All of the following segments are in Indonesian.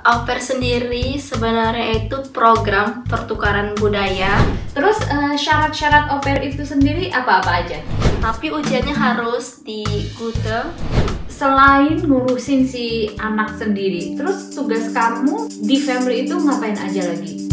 Au pair sendiri sebenarnya itu program pertukaran budaya. Terus syarat-syarat au pair itu sendiri apa-apa aja? Tapi ujiannya harus di Gute. Selain ngurusin si anak sendiri, terus tugas kamu di family itu ngapain aja lagi?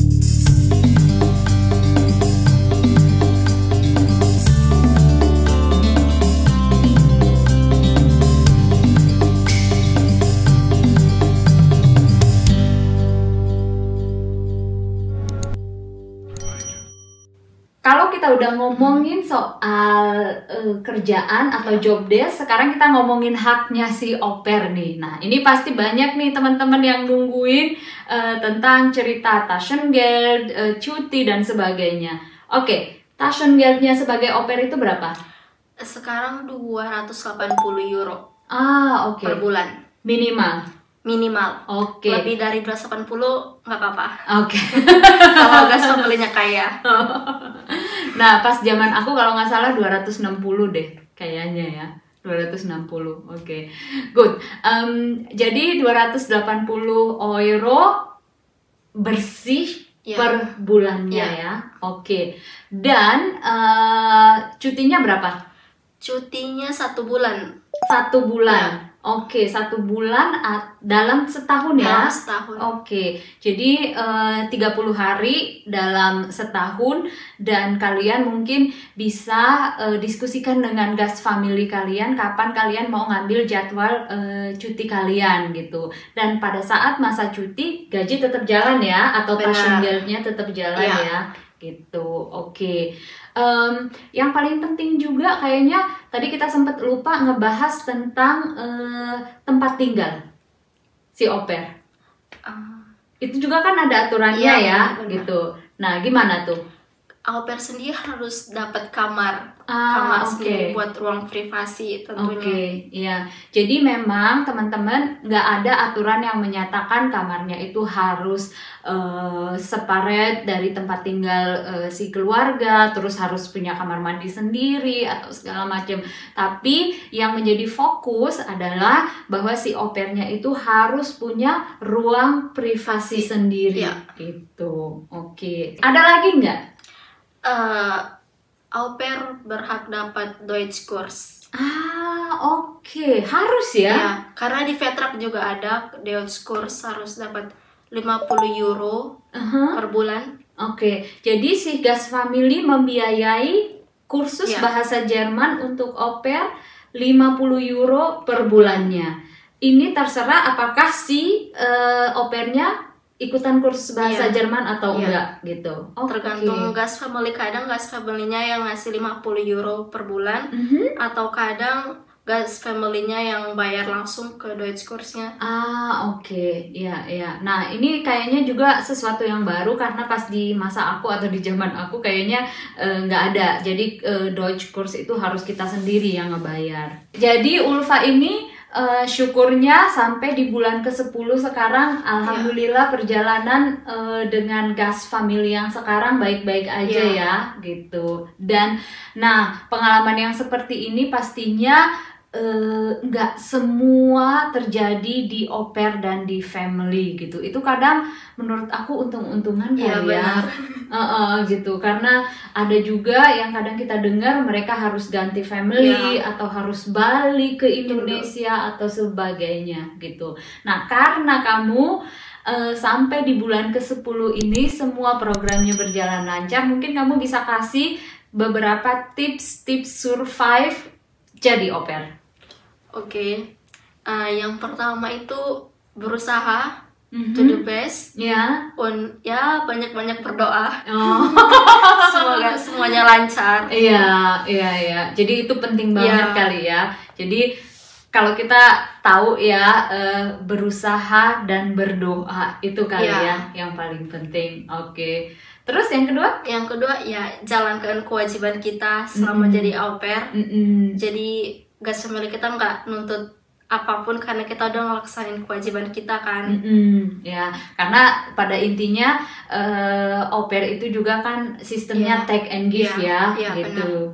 Kalau kita udah ngomongin soal kerjaan atau job desk, sekarang kita ngomongin haknya si au pair nih. Nah, ini pasti banyak nih teman-teman yang nungguin tentang cerita Taschengeld, cuti dan sebagainya. Oke, Taschengeldnya sebagai au pair itu berapa? Sekarang 280 euro Oke. per bulan. Minimal. Oke. Lebih dari 280 nggak apa-apa. Oke. Kalau gas pembelinya kaya. Nah, pas zaman aku kalau nggak salah 260 deh kayaknya ya. 260. Oke. Good. Jadi 280 euro bersih per bulannya ya. Oke. Dan cutinya berapa? Cutinya 1 bulan. 1 bulan. Oke, 1 bulan dalam setahun ya? Setahun. Oke, jadi 30 hari dalam setahun, dan kalian mungkin bisa diskusikan dengan gas family kalian kapan kalian mau ngambil jadwal cuti kalian gitu. Dan pada saat masa cuti, gaji tetap jalan ya, atau Taschengeldnya tetap jalan ya gitu. Oke. Yang paling penting juga kayaknya tadi kita sempat lupa ngebahas tentang tempat tinggal si au pair. Itu juga kan ada aturannya ya gitu. Nah, gimana tuh? Au pair sendiri harus dapat kamar Oke. sendiri buat ruang privasi tentunya. Oke, iya. Jadi memang teman-teman nggak ada aturan yang menyatakan kamarnya itu harus separate dari tempat tinggal si keluarga, terus harus punya kamar mandi sendiri atau segala macam. Tapi yang menjadi fokus adalah bahwa si au pair-nya itu harus punya ruang privasi sendiri gitu. Oke. Ada lagi nggak? Au pair berhak dapat Deutsch Kurs. Oke. Harus ya? Ya, karena di Vertrag juga ada Deutsch Kurs, harus dapat 50 euro per bulan. Oke. Jadi si gas family membiayai kursus bahasa Jerman untuk au pair 50 euro per bulannya. Ini terserah apakah si au pair-nya ikutan kursus bahasa Jerman atau enggak gitu. Tergantung gas family, kadang gas family-nya yang ngasih 50 euro per bulan, atau kadang gas family-nya yang bayar langsung ke Deutsch Kursnya. Oke. Iya. Nah, ini kayaknya juga sesuatu yang baru karena pas di masa aku atau di zaman aku kayaknya nggak ada. Jadi Deutsch Kurs itu harus kita sendiri yang ngebayar. Jadi Ulfa ini syukurnya sampai di bulan ke-10 sekarang, alhamdulillah perjalanan dengan gas family yang sekarang baik-baik aja ya gitu. Dan nah, pengalaman yang seperti ini pastinya nggak semua terjadi di au pair dan di family gitu. Itu kadang menurut aku untung-untungan kali ya. Gitu, karena ada juga yang kadang kita dengar mereka harus ganti family atau harus balik ke Indonesia atau sebagainya gitu. Nah, karena kamu sampai di bulan ke-10 ini semua programnya berjalan lancar, mungkin kamu bisa kasih beberapa tips survive jadi au pair. Oke. Yang pertama itu berusaha to the best. Banyak-banyak berdoa. Semoga semuanya lancar. Iya. Jadi itu penting banget kali ya. Jadi kalau kita tahu ya, berusaha dan berdoa itu kali ya yang paling penting. Oke. Terus yang kedua? Yang kedua ya jalankan kewajiban kita selama jadi au pair. Jadi gas family kita nggak nuntut apapun karena kita udah ngelaksanin kewajiban kita kan. Ya, karena pada intinya au pair itu juga kan sistemnya take and give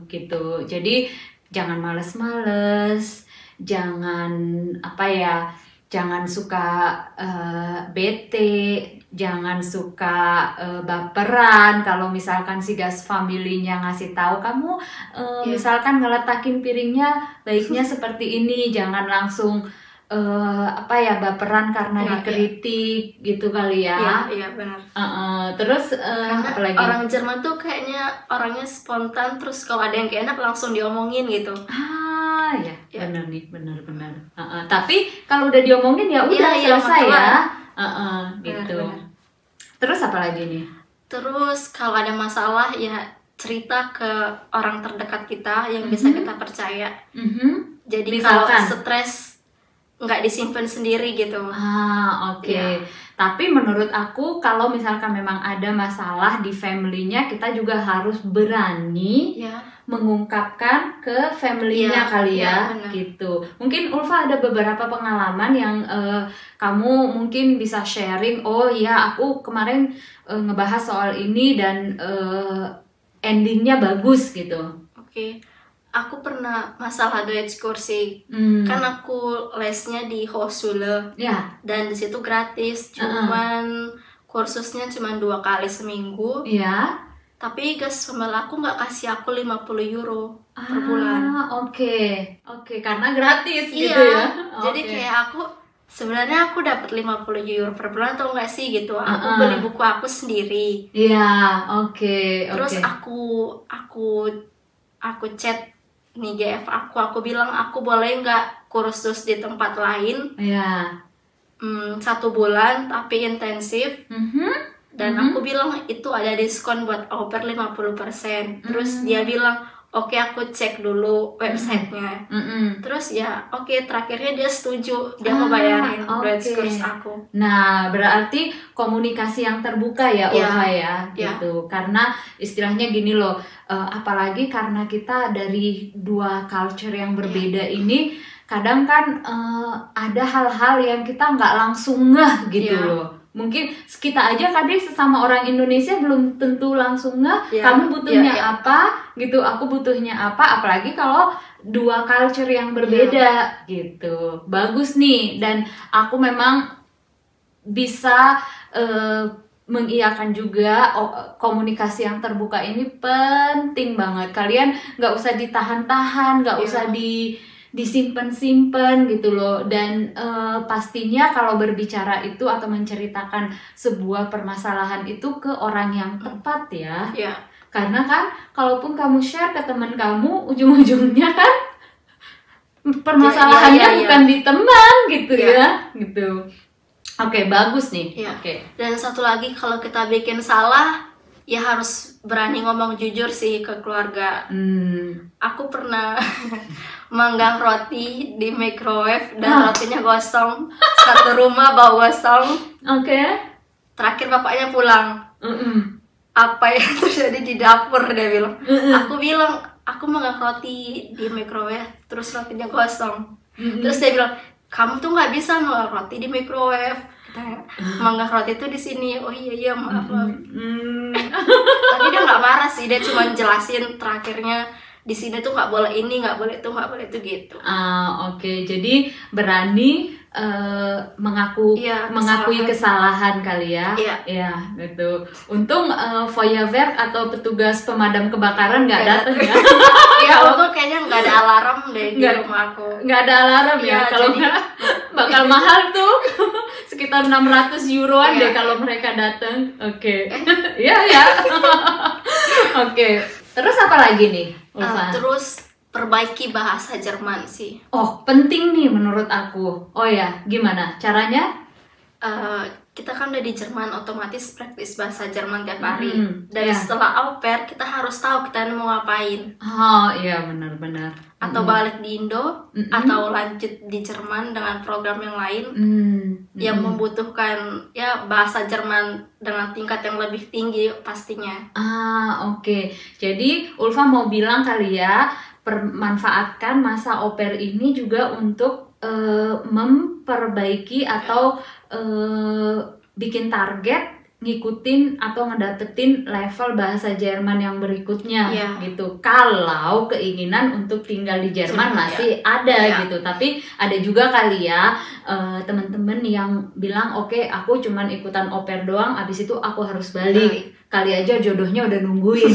gitu. Jadi jangan males-males, jangan jangan suka bete, jangan suka baperan. Kalau misalkan si guest family-nya ngasih tahu kamu misalkan ngeletakin piringnya baiknya seperti ini, jangan langsung baperan karena dikritik gitu kali ya. Iya benar. Terus apalagi? Orang Jerman tuh kayaknya orangnya spontan, terus kalau ada yang gak enak langsung diomongin gitu. Ya. Benar nih, benar. Tapi kalau udah diomongin ya udah selesai ya. Gitu. Benar. Terus apa lagi nih? Terus kalau ada masalah ya cerita ke orang terdekat kita yang bisa kita percaya. Jadi kalau stres nggak disimpan sendiri gitu. Oke. Tapi menurut aku kalau misalkan memang ada masalah di family-nya, kita juga harus berani mengungkapkan ke family-nya kali ya, gitu. Mungkin Ulfa ada beberapa pengalaman yang kamu mungkin bisa sharing. Oh iya, aku kemarin ngebahas soal ini dan endingnya bagus gitu. Oke. Aku pernah masalah Deutsch kursi, kan aku lesnya di Hochschule, dan di situ gratis, cuman kursusnya cuma 2 kali seminggu, tapi guys aku nggak kasih aku 50 euro per bulan. Oke, karena gratis gitu ya. Jadi kayak aku sebenarnya aku dapat 50 euro per bulan atau enggak sih gitu. Aku beli buku aku sendiri. Terus aku chat nih GF aku bilang aku boleh nggak kursus di tempat lain 1 bulan tapi intensif, dan aku bilang itu ada diskon buat au pair 50%. Terus dia bilang oke, aku cek dulu websitenya. Terus terakhirnya dia setuju, dia mau bayarin kurs aku. Nah, berarti komunikasi yang terbuka ya Ulfa ya, gitu. Karena istilahnya gini loh, apalagi karena kita dari 2 culture yang berbeda ini, kadang kan ada hal-hal yang kita nggak langsung ngeh gitu loh. Mungkin kita aja kadang sesama orang Indonesia belum tentu langsung kamu butuhnya apa gitu, aku butuhnya apa, apalagi kalau 2 culture yang berbeda gitu. Bagus nih, dan aku memang bisa mengiyakan juga komunikasi yang terbuka ini penting banget. Kalian nggak usah ditahan-tahan, nggak usah disimpan-simpan gitu loh. Dan pastinya kalau berbicara itu atau menceritakan sebuah permasalahan itu ke orang yang tepat ya. Karena kan kalaupun kamu share ke teman kamu, ujung-ujungnya kan permasalahannya bukan di teman gitu gitu. Oke, bagus nih. Dan satu lagi, kalau kita bikin salah ya harus berani ngomong jujur sih ke keluarga. Aku pernah manggang roti di microwave dan rotinya gosong. Satu rumah bau gosong. Terakhir bapaknya pulang. Apa yang terjadi di dapur, dia bilang. Aku bilang aku manggang roti di microwave terus rotinya gosong. Terus dia bilang, kamu tuh nggak bisa manggang roti di microwave. Manggang roti itu di sini. Oh iya maaf. Tapi dia nggak marah sih, dia cuma jelasin terakhirnya di sini tuh nggak boleh ini, nggak boleh itu, nggak boleh itu gitu. Jadi berani mengakui kesalahan kali ya. Gitu. Untung Feuerwehr atau petugas pemadam kebakaran nggak datang ya. Untung kayaknya nggak ada alarm deh di rumah aku. Nggak ada alarm ya. Kalau nggak bakal mahal tuh. Sekitar 600 euroan deh kalau mereka datang. Terus apa lagi nih, Ulfa? Terus perbaiki bahasa Jerman sih. Penting nih menurut aku. Gimana caranya? Kita kan udah di Jerman, otomatis praktis bahasa Jerman tiap hari. Dan setelah au pair kita harus tahu kita mau ngapain. Benar. Atau balik di Indo, atau lanjut di Jerman dengan program yang lain yang membutuhkan bahasa Jerman dengan tingkat yang lebih tinggi pastinya. Jadi Ulfa mau bilang kali ya, manfaatkan masa au pair ini juga untuk memperbaiki atau bikin target ngikutin atau ngedapetin level bahasa Jerman yang berikutnya Iya. gitu. Kalau keinginan untuk tinggal di Jerman masih ada gitu. Tapi ada juga kali ya teman-teman yang bilang oke, aku cuman ikutan au pair doang, abis itu aku harus balik. Kali aja jodohnya udah nungguin.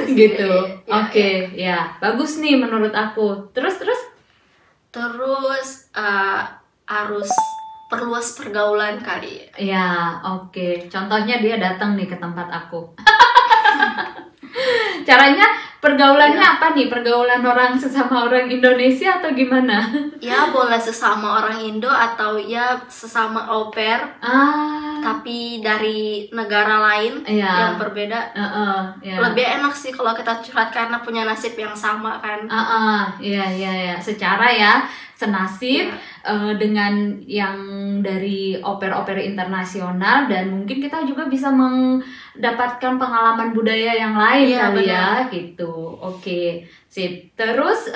Gitu. Oke, ya. Bagus nih menurut aku. Terus harus perluas pergaulan kali. Ya, oke. Contohnya dia datang nih ke tempat aku. Caranya pergaulannya apa nih? Pergaulan orang sesama orang Indonesia atau gimana? Ya boleh sesama orang Indo atau ya sesama au pair. Tapi dari negara lain yang berbeda. Lebih enak sih kalau kita curhat karena punya nasib yang sama kan. Iya. Secara ya senasib dengan yang dari au pair internasional, dan mungkin kita juga bisa mendapatkan pengalaman budaya yang lain kali ya gitu. Oke, sip. Terus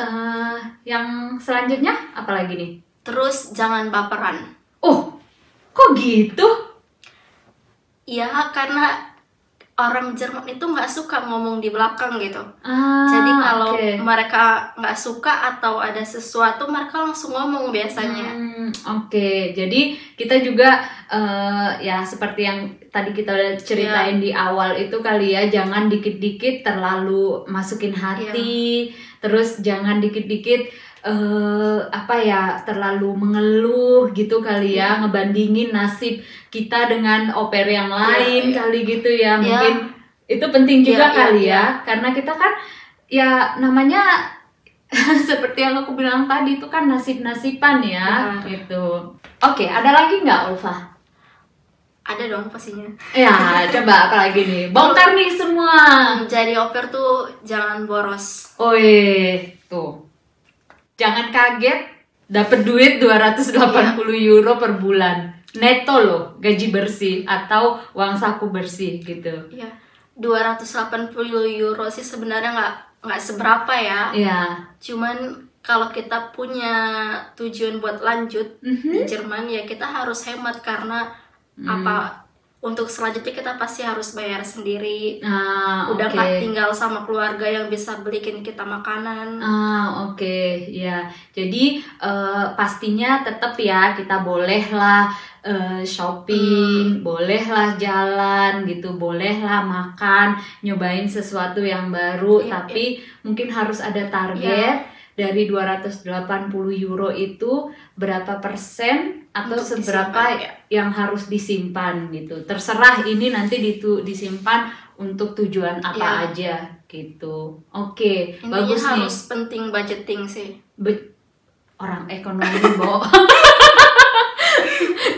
yang selanjutnya apa lagi nih? Terus jangan baperan. Oh, kok gitu? Ya karena orang Jerman itu nggak suka ngomong di belakang gitu. Jadi kalau mereka nggak suka atau ada sesuatu, mereka langsung ngomong biasanya. Oke, jadi kita juga ya seperti yang tadi kita udah ceritain di awal itu kali ya, jangan dikit-dikit terlalu masukin hati, terus jangan dikit-dikit terlalu mengeluh gitu kali ya, ngebandingin nasib kita dengan au pair yang lain kali gitu ya. Mungkin itu penting juga kali ya, karena kita kan ya namanya seperti yang aku bilang tadi itu kan nasib-nasiban ya gitu. Oke, ada lagi nggak Ulfa? Ada dong pastinya. Ya, coba apa lagi nih? Bongkar nih semua. Jadi au pair tuh jangan boros. Tuh. Jangan kaget dapat duit 280 euro per bulan. Neto loh, gaji bersih atau uang saku bersih gitu. Iya. 280 euro sih sebenarnya nggak seberapa ya. Iya. Cuman kalau kita punya tujuan buat lanjut di Jerman ya kita harus hemat karena untuk selanjutnya kita pasti harus bayar sendiri. Udah nggak tinggal sama keluarga yang bisa belikin kita makanan. Ya. Jadi pastinya tetap ya kita bolehlah shopping, bolehlah jalan gitu, bolehlah makan, nyobain sesuatu yang baru, tapi mungkin harus ada target. Dari 280 euro itu berapa persen atau seberapa yang harus disimpan gitu. Terserah ini nanti disimpan untuk tujuan apa aja gitu. Oke, bagus nih. Harus penting budgeting sih. Orang ekonomi, Bo.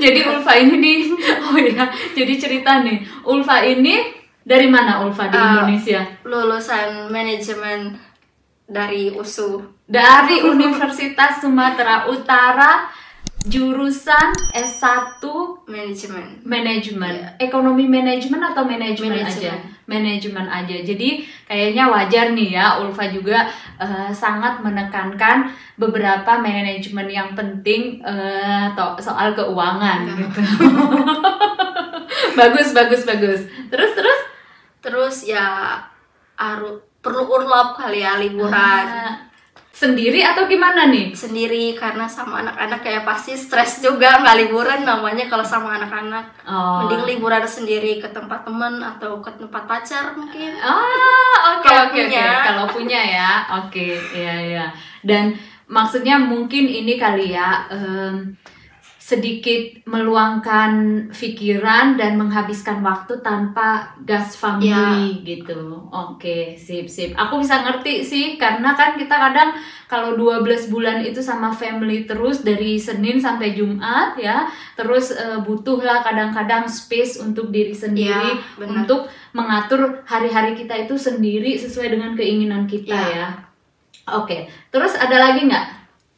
Jadi Ulfa ini jadi cerita nih. Ulfa ini dari mana Ulfa di Indonesia? Lulusan manajemen dari USU. Dari Universitas Sumatera Utara, jurusan S1 manajemen. Ekonomi manajemen atau manajemen aja? Manajemen aja. Jadi kayaknya wajar nih ya, Ulfa juga sangat menekankan beberapa manajemen yang penting soal keuangan gitu. Bagus. Terus ya perlu urlaub kali ya, liburan. Sendiri atau gimana nih? Sendiri, karena sama anak-anak kayak pasti stres juga, nggak liburan namanya kalau sama anak-anak. Mending liburan sendiri ke tempat teman atau ke tempat pacar mungkin. Oke. Kalau punya ya. Oke, iya. Dan maksudnya mungkin ini kali ya, sedikit meluangkan pikiran dan menghabiskan waktu tanpa gas family gitu. Oke, sip. Aku bisa ngerti sih, karena kan kita kadang kalau 12 bulan itu sama family terus dari Senin sampai Jumat ya, terus butuhlah kadang-kadang space untuk diri sendiri, untuk mengatur hari-hari kita itu sendiri sesuai dengan keinginan kita ya. Oke, terus ada lagi nggak?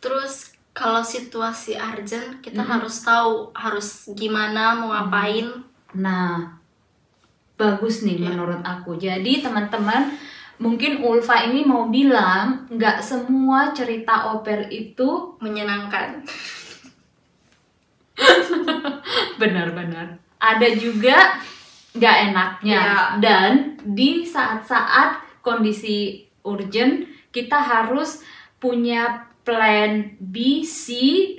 Terus kalau situasi urgent, kita harus tahu harus gimana, mau ngapain. Nah, bagus nih menurut aku. Jadi teman-teman, mungkin Ulfa ini mau bilang nggak semua cerita au pair itu menyenangkan. Benar. ada juga nggak enaknya. Dan di saat-saat kondisi urgent kita harus punya plan B, C,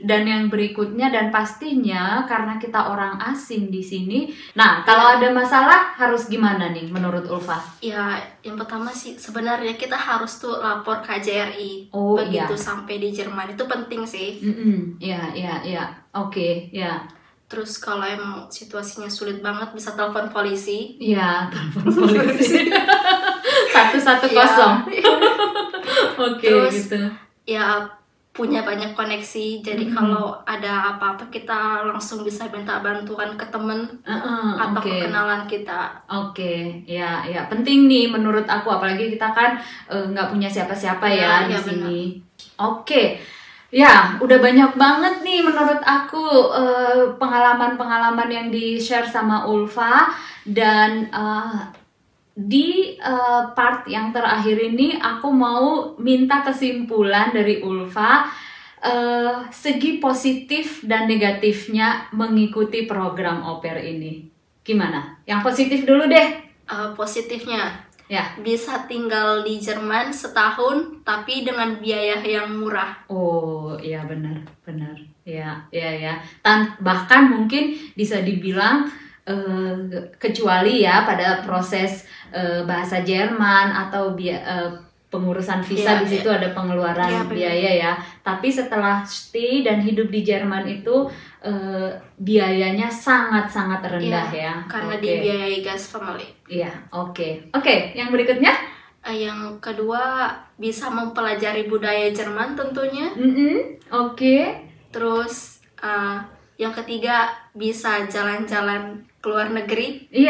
dan yang berikutnya, dan pastinya karena kita orang asing di sini. Nah, kalau ada masalah harus gimana nih menurut Ulfa? Ya, yang pertama sih sebenarnya kita harus tuh lapor KJRI. Begitu sampai di Jerman, itu penting sih. Iya. Oke, ya. Terus kalau emang situasinya sulit banget bisa telepon polisi. Iya, telepon polisi. 110. Oke, terus, gitu. Ya, punya banyak koneksi, jadi kalau ada apa-apa kita langsung bisa minta bantuan ke temen atau ke kenalan kita. Ya, penting nih menurut aku, apalagi kita kan nggak punya siapa-siapa ya di sini. Ya, udah banyak banget nih menurut aku pengalaman-pengalaman yang di-share sama Ulfa, dan di part yang terakhir ini aku mau minta kesimpulan dari Ulfa, segi positif dan negatifnya mengikuti program au pair ini. Gimana? Yang positif dulu deh. Positifnya, ya, bisa tinggal di Jerman setahun tapi dengan biaya yang murah. Oh iya, benar. Ya. Bahkan mungkin bisa dibilang kecuali ya pada proses bahasa Jerman atau pengurusan visa, di situ ada pengeluaran biaya ya. Tapi setelah stay dan hidup di Jerman itu biayanya sangat-sangat rendah ya. Karena dibiayai gas family. Iya, oke. Yang berikutnya? Yang kedua, bisa mempelajari budaya Jerman tentunya. Terus yang ketiga, bisa jalan-jalan ke luar negeri di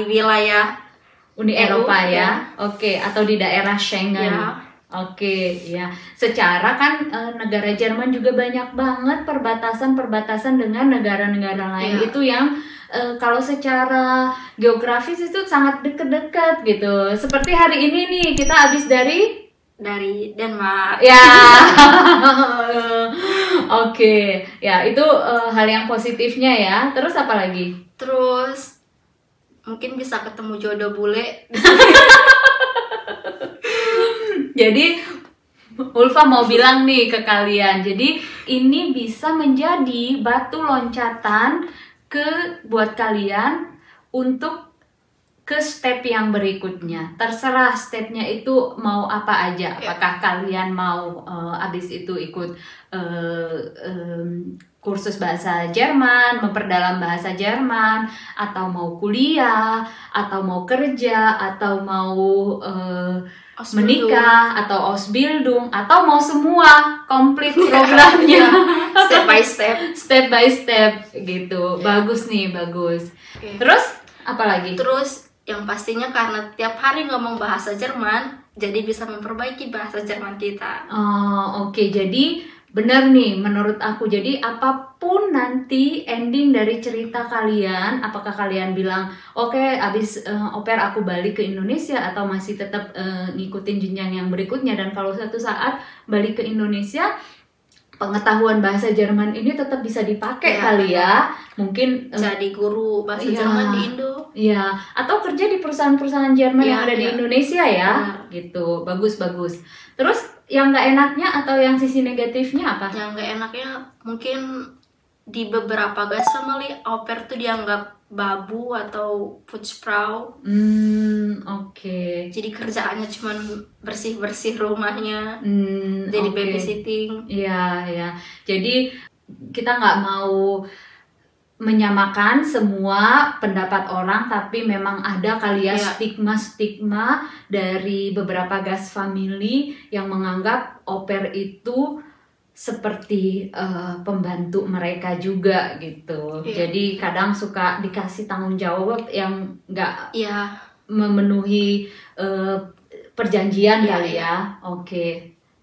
wilayah Uni Eropa ya. Atau di daerah Schengen. Ya. Secara kan negara Jerman juga banyak banget perbatasan dengan negara-negara lain itu yang kalau secara geografis itu sangat deket-deket gitu. Seperti hari ini nih kita habis dari Denmark. Ya. Ya, itu hal yang positifnya ya. Terus apa lagi? Terus mungkin bisa ketemu jodoh bule. Jadi Ulfa mau bilang nih ke kalian, jadi ini bisa menjadi batu loncatan buat kalian untuk ke step yang berikutnya. Terserah stepnya itu mau apa aja. Apakah kalian mau abis itu ikut kursus bahasa Jerman, memperdalam bahasa Jerman, atau mau kuliah, atau mau kerja, atau mau menikah, atau Ausbildung, atau mau semua komplit programnya. Step by step gitu. Bagus nih, bagus. Terus apa lagi? Terus yang pastinya karena tiap hari ngomong bahasa Jerman, jadi bisa memperbaiki bahasa Jerman kita. Jadi benar nih menurut aku. Jadi apapun nanti ending dari cerita kalian, apakah kalian bilang abis au pair aku balik ke Indonesia, atau masih tetap ngikutin jenjang yang berikutnya, dan kalau suatu saat balik ke Indonesia, pengetahuan bahasa Jerman ini tetap bisa dipakai ya. Mungkin jadi guru bahasa Jerman di Indo. Iya, atau kerja di perusahaan-perusahaan Jerman yang ada di Indonesia ya. Gitu, bagus. Terus yang nggak enaknya atau yang sisi negatifnya apa? Yang nggak enaknya mungkin di beberapa gas family au pair tuh dianggap babu atau putzfrau. Jadi kerjaannya cuma bersih-bersih rumahnya. Jadi babysitting. Iya. Jadi kita nggak mau menyamakan semua pendapat orang, tapi memang ada kali ya stigma dari beberapa gas family yang menganggap au pair itu seperti pembantu mereka juga gitu. Jadi kadang suka dikasih tanggung jawab yang nggak memenuhi perjanjian kali ya.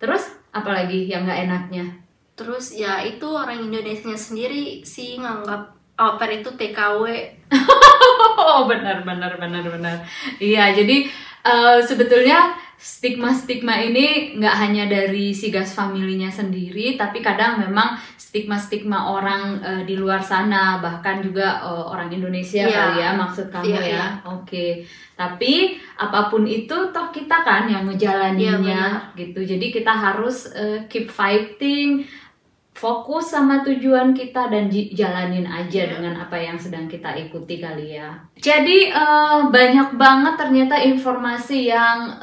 Terus apalagi yang nggak enaknya? Terus ya itu orang Indonesianya sendiri sih nganggap au pair itu TKW. Benar. Iya, jadi sebetulnya stigma-stigma ini nggak hanya dari si gas familinya sendiri, tapi kadang memang stigma-stigma orang di luar sana, bahkan juga orang Indonesia kali ya, maksud kamu ya. Oke. Tapi apapun itu toh kita kan yang ngejalaninnya gitu. Jadi kita harus keep fighting, fokus sama tujuan kita dan jalanin aja dengan apa yang sedang kita ikuti kali ya. Jadi banyak banget ternyata informasi yang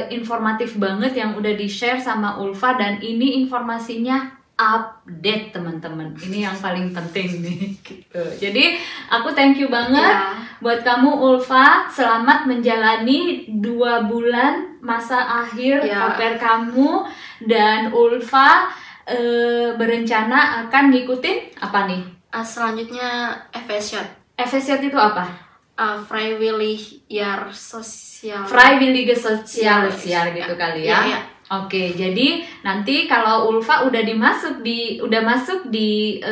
informatif banget yang udah di-share sama Ulfa, dan ini informasinya update teman-teman. Ini yang paling penting nih gitu. Jadi aku thank you banget buat kamu Ulfa. Selamat menjalani 2 bulan masa akhir au pair kamu, dan Ulfa berencana akan ngikutin apa nih? Selanjutnya FSJ. FSJ itu apa? Vrijwilliger Sosial. Vrijwillige Sosialisasiar gitu kali ya. Oke, jadi nanti kalau Ulfa udah masuk di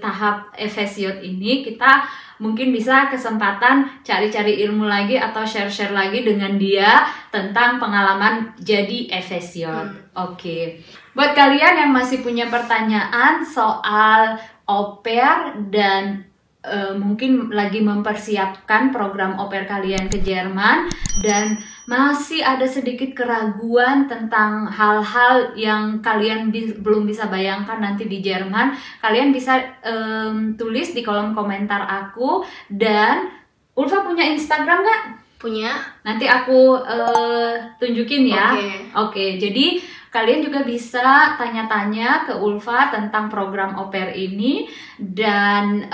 tahap FSJ ini, kita mungkin bisa kesempatan cari-cari ilmu lagi atau share-share lagi dengan dia tentang pengalaman jadi FSJ. Oke. Buat kalian yang masih punya pertanyaan soal au pair dan mungkin lagi mempersiapkan program au pair kalian ke Jerman dan masih ada sedikit keraguan tentang hal-hal yang kalian belum bisa bayangkan nanti di Jerman, kalian bisa tulis di kolom komentar aku. Dan Ulfa punya Instagram nggak? Punya. Nanti aku tunjukin ya. Oke, jadi kalian juga bisa tanya-tanya ke Ulfa tentang program au pair ini. Dan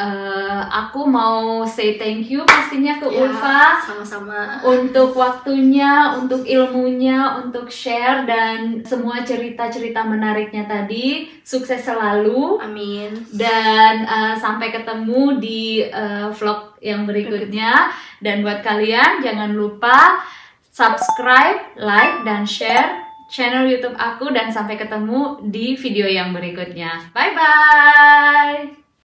aku mau say thank you pastinya ke Ulfa. Sama-sama. Untuk waktunya, untuk ilmunya, untuk share dan semua cerita-cerita menariknya tadi. Sukses selalu. Amin. Dan sampai ketemu di vlog yang berikutnya. Dan buat kalian jangan lupa subscribe, like, dan share channel YouTube aku, dan sampai ketemu di video yang berikutnya. Bye bye.